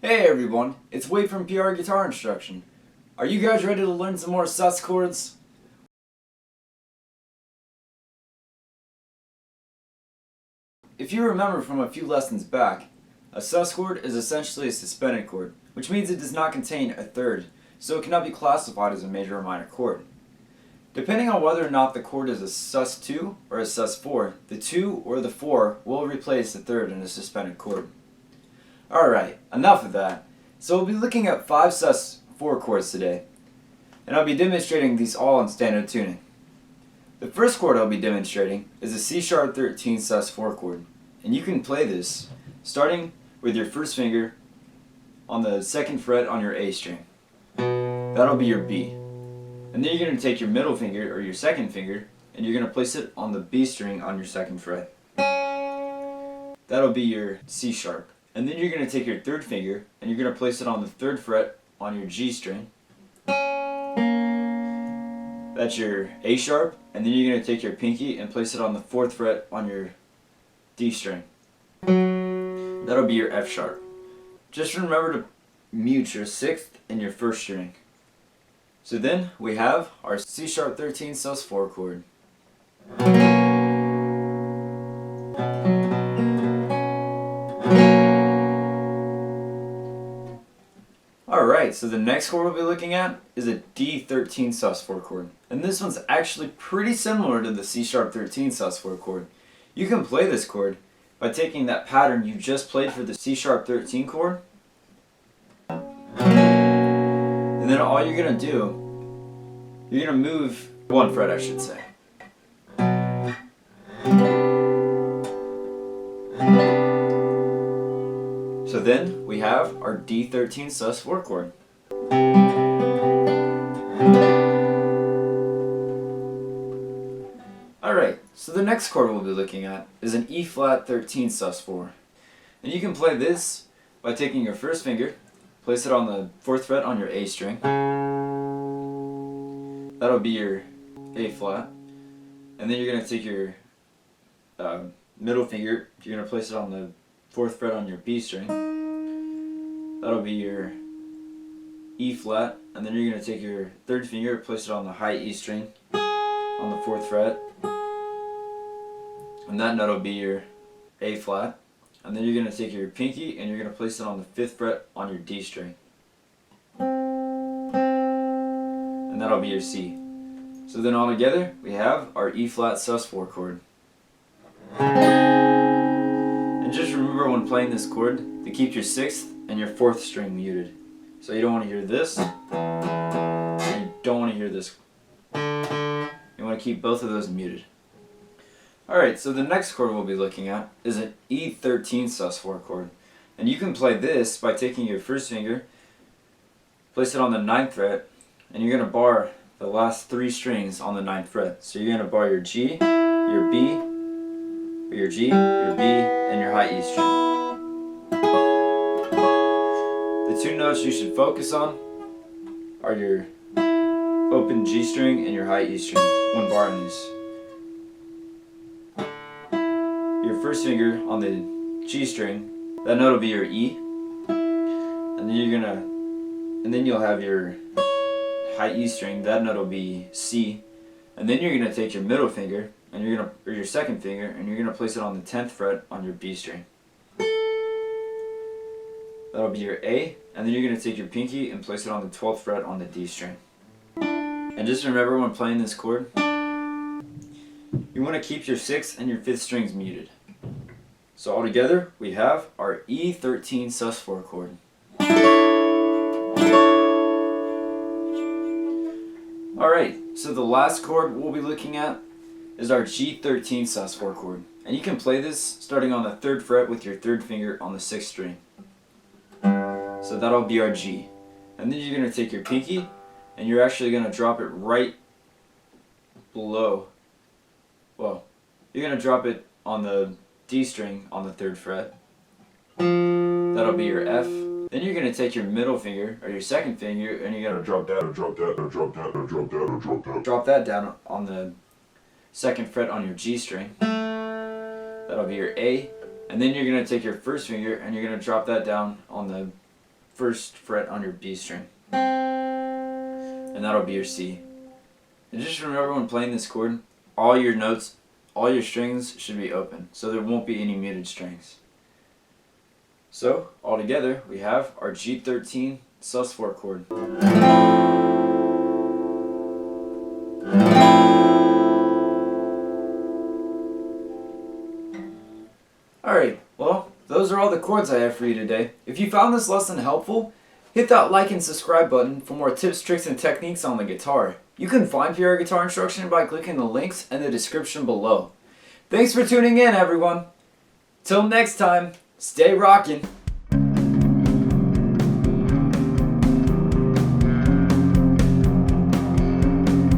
Hey everyone, it's Wade from PRGuitarInstruction. Are you guys ready to learn some more sus chords? If you remember from a few lessons back, a sus chord is essentially a suspended chord, which means it does not contain a third, so it cannot be classified as a major or minor chord. Depending on whether or not the chord is a sus2 or a sus4, the 2 or the 4 will replace the third in a suspended chord. Alright, enough of that. So we'll be looking at 5 sus4 chords today, and I'll be demonstrating these all in standard tuning. The first chord I'll be demonstrating is a C#13sus4 chord, and you can play this starting with your first finger on the 2nd fret on your A string. That'll be your B. And then you're going to take your middle finger or your 2nd finger and you're going to place it on the B string on your 2nd fret. That'll be your C sharp. And then you're going to take your 3rd finger and you're going to place it on the 3rd fret on your G string. That's your A sharp. And then you're going to take your pinky and place it on the 4th fret on your D string. That'll be your F sharp. Just remember to mute your 6th and your 1st string. So then we have our C#13sus4 chord. Alright, so the next chord we'll be looking at is a D13sus4 chord. And this one's actually pretty similar to the C#13sus4 chord. You can play this chord by taking that pattern you just played for the C#13 chord. And then all you're going to do, you're going to move 1 fret, I should say. So then we have our D13sus4 chord. Alright, so the next chord we'll be looking at is an E13sus4. And you can play this by taking your first finger, place it on the 4th fret on your A string. That'll be your A flat. And then you're going to take your middle finger, you're going to place it on the 4th fret on your B string. That'll be your E flat. And then you're going to take your 3rd finger, place it on the high E string on the 4th fret. And that note will be your A flat. And then you're going to take your pinky and you're going to place it on the 5th fret on your D string. And that'll be your C. So then all together we have our E flat sus4 chord. And just remember when playing this chord to keep your 6th and your 4th string muted. So you don't want to hear this, and you don't want to hear this. You want to keep both of those muted. Alright, so the next chord we'll be looking at is an E13sus4 chord. And you can play this by taking your first finger, place it on the 9th fret, and you're going to bar the last 3 strings on the 9th fret. So you're going to bar your G, your B, or your G, your B, and your high E string. The 2 notes you should focus on are your open G string and your high E string when barring these. Your first finger on the G string, that note will be your E, and then you'll have your high E string, that note will be C, and then you're gonna take your middle finger and or your 2nd finger, and you're gonna place it on the 10th fret on your B string. That'll be your A, and then you're gonna take your pinky and place it on the 12th fret on the D string. And just remember when playing this chord, you want to keep your 6th and your 5th strings muted. So all together we have our E13sus4 chord. Alright, so the last chord we'll be looking at is our G13sus4 chord. And you can play this starting on the 3rd fret with your 3rd finger on the 6th string. So that'll be our G. And then you're going to take your pinky and you're actually going to drop it right below. Well, you're going to drop it on the D string on the 3rd fret. That'll be your F. Then you're going to take your middle finger or your 2nd finger and you're going to drop that down on the 2nd fret on your G string. That'll be your A. And then you're going to take your first finger and you're going to drop that down on the first fret on your B string. And that'll be your C. And just remember, when playing this chord, all your notes, all your strings should be open, so there won't be any muted strings. So, all together, we have our G13sus4 chord. Alright, well, those are all the chords I have for you today. If you found this lesson helpful, hit that like and subscribe button for more tips, tricks, and techniques on the guitar. You can find PR Guitar Instruction by clicking the links in the description below. Thanks for tuning in, everyone. Till next time, stay rockin'.